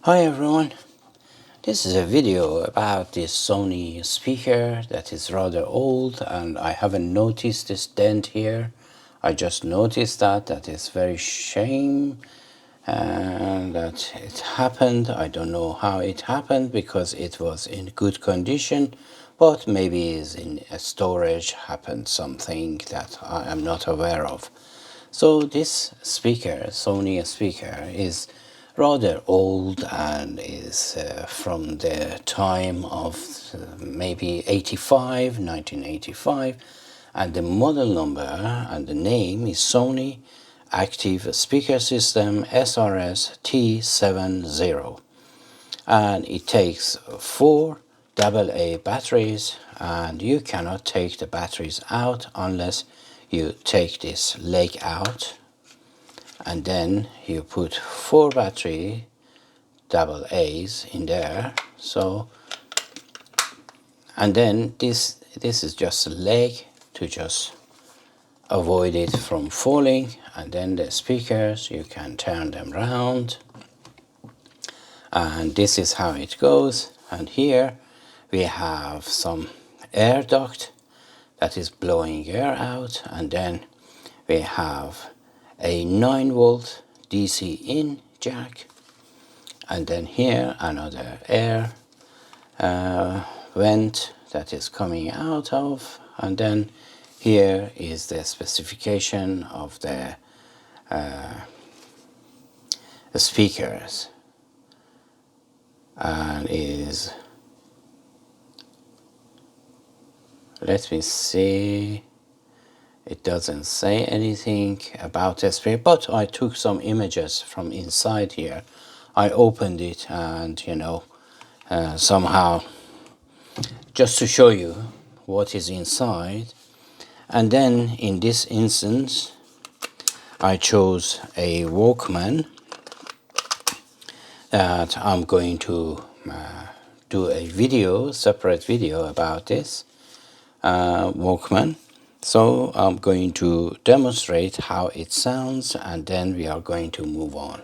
Hi everyone, this is a video about this Sony speaker that is rather old and I haven't noticed this dent here. I just noticed that is very shame and that it happened. I don't know how it happened because it was in good condition, but maybe is in a storage happened something that I am not aware of. So this speaker, Sony speaker, is rather old and is from the time of maybe 1985, and the model number and the name is Sony Active Speaker System SRS T70, and it takes 4 AA batteries, and you cannot take the batteries out unless you take this leg out, and then you put 4 battery AA's in there. So, and then this is just a leg to just avoid it from falling, and then the speakers you can turn them round, and this is how it goes. And here we have some air duct that is blowing air out, and then we have a 9-volt DC in jack, and then here another air vent that is coming out of, and then here is the specification of the speakers, and is, let me see, it doesn't say anything about the speaker, but I took some images from inside here. I opened it and somehow just to show you what is inside. And then in this instance I chose a Walkman that I'm going to do a video, separate video about this Walkman. So I'm going to demonstrate how it sounds, and then we are going to move on.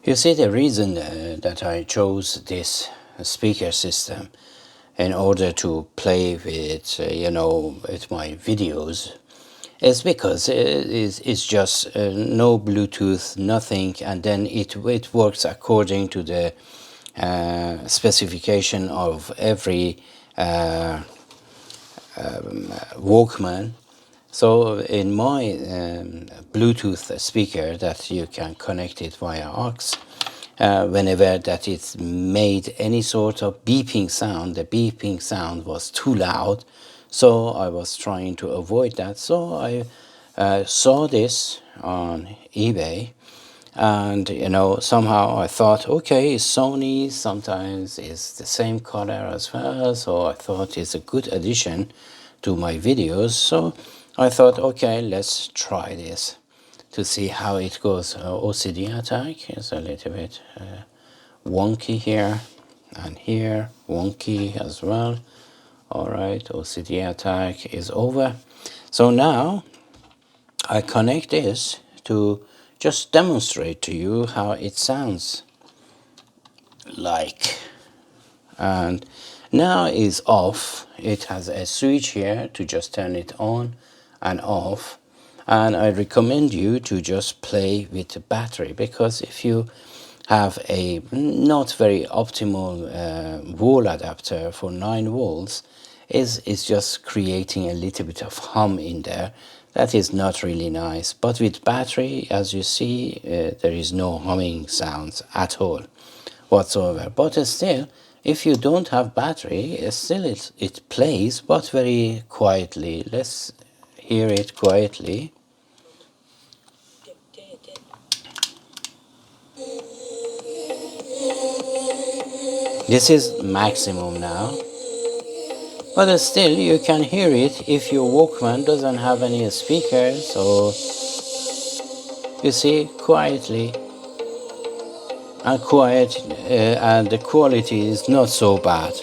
You see, the reason that I chose this speaker system in order to play with, with my videos, is because it's just no Bluetooth, nothing, and then it works according to the specification of every Walkman. So in my Bluetooth speaker that you can connect it via aux, whenever that it's made any sort of beeping sound, the beeping sound was too loud, so I was trying to avoid that. So I saw this on eBay, and somehow I thought, okay, Sony sometimes is the same color as well, so I thought it's a good addition to my videos. So I thought, okay, let's try this to see how it goes. OCD attack is a little bit wonky here, and here wonky as well. All right, OCD attack is over. So now I connect this to just demonstrate to you how it sounds like. And now is off. It has a switch here to just turn it on and off, and I recommend you to just play with the battery, because if you have a not very optimal wall adapter for 9 volts, is just creating a little bit of hum in there. That is not really nice. But with battery, as you see, there is no humming sounds at all whatsoever. But still, if you don't have battery, still it plays, but very quietly. Let's hear it quietly. This is maximum now, but still you can hear it if your Walkman doesn't have any speakers. So you see, quietly and quiet, and the quality is not so bad.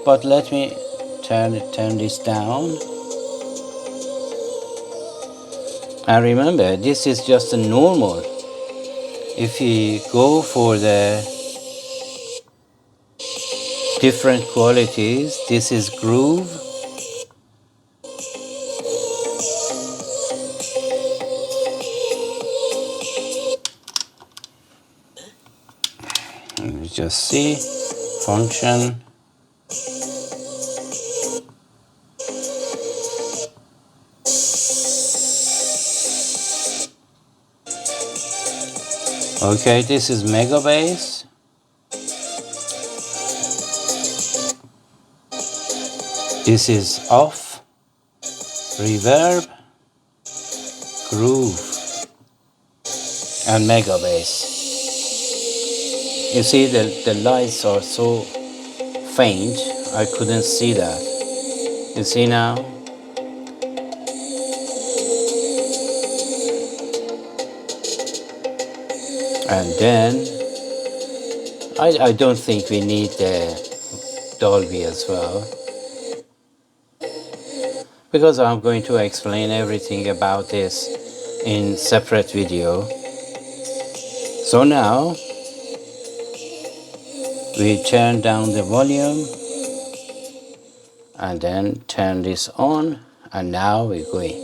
But let me turn this down. And remember, this is just a normal If you go for the different qualities, this is groove. And you just see function. Okay, this is mega bass. This is off, reverb, groove, and mega bass. You see the lights are so faint, I couldn't see that. You see now? And then, I don't think we need the Dolby as well, because I'm going to explain everything about this in separate video. So now, we turn down the volume and then turn this on, and now we're going.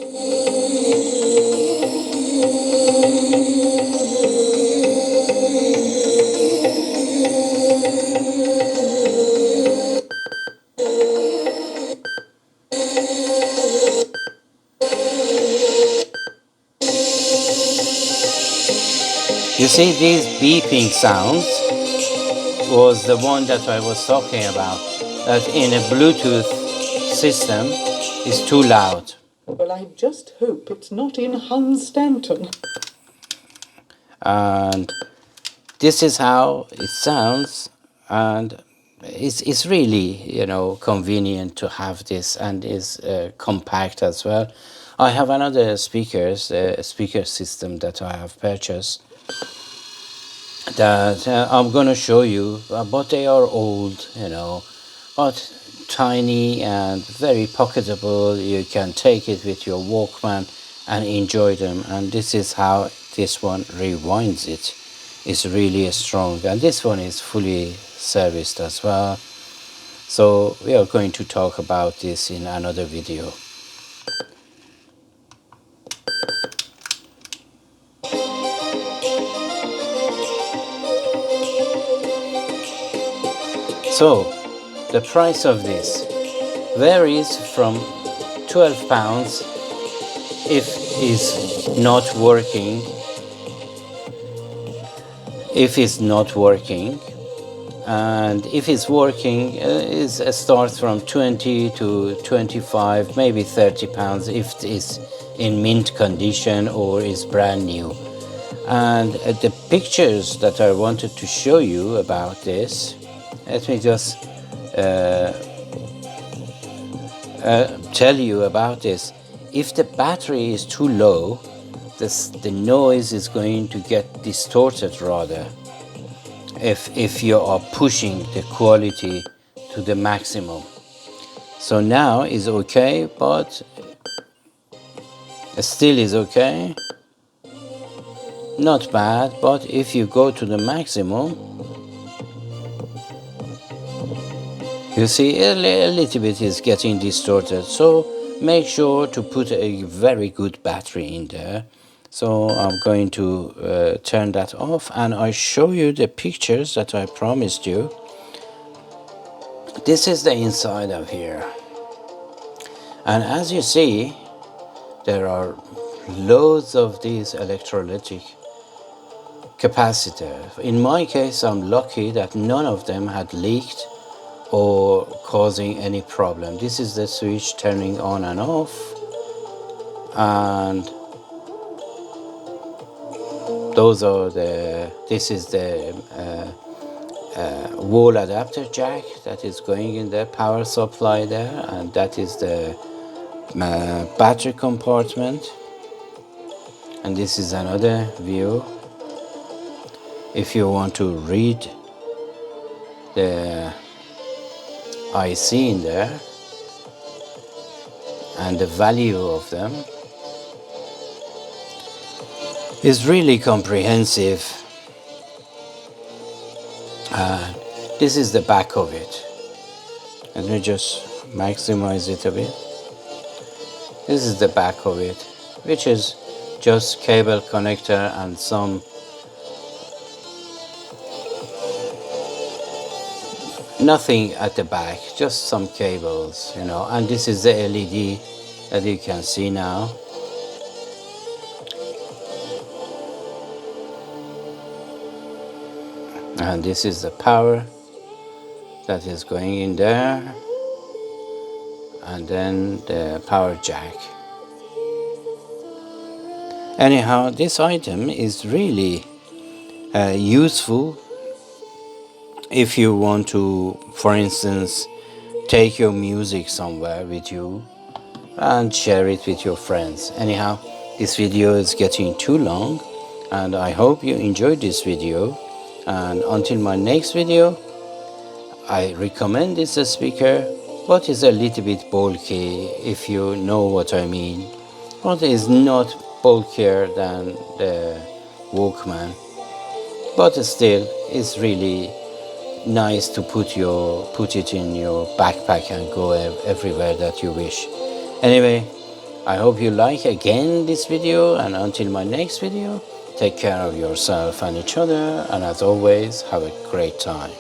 You see, these beeping sounds was the one that I was talking about, that in a Bluetooth system is too loud. Well, I just hope it's not in Hunstanton. And this is how it sounds, and it's really, you know, convenient to have this, and is compact as well. I have another speaker system that I have purchased that I'm gonna show you, but they are old, you know, but tiny and very pocketable. You can take it with your Walkman and enjoy them, and this is how this one rewinds it. It's really strong, and this one is fully serviced as well. So we are going to talk about this in another video. So the price of this varies from £12 if it's not working. And if it's working, it starts from 20 to 25, maybe £30 if it's in mint condition or is brand new. And the pictures that I wanted to show you about this, let me just tell you about this. If the battery is too low, the noise is going to get distorted rather, if you are pushing the quality to the maximum. So now is okay, but still is okay, not bad. But if you go to the maximum, you see a little bit is getting distorted. So make sure to put a very good battery in there. So I'm going to turn that off, and I show you the pictures that I promised you. This is the inside of here, and as you see, there are loads of these electrolytic capacitors. In my case, I'm lucky that none of them had leaked or causing any problem. This is the switch turning on and off, and those are this is the wall adapter jack that is going in the power supply there, and that is the battery compartment. And this is another view. If you want to read the IC in there and the value of them, is really comprehensive. And this is the back of it. Let me just maximize it a bit. This is the back of it, which is just cable connector and some nothing at the back, just some cables, you know. And this is the LED that you can see now. And this is the power that is going in there, and then the power jack. Anyhow, this item is really useful if you want to, for instance, take your music somewhere with you and share it with your friends. Anyhow, this video is getting too long, and I hope you enjoyed this video. And until my next video, I recommend this speaker, but it's a little bit bulky, if you know what I mean. But it's not bulkier than the Walkman, but still it's really nice to put it in your backpack and go everywhere that you wish. Anyway, I hope you like again this video, and until my next video, take care of yourself and each other, and as always, have a great time.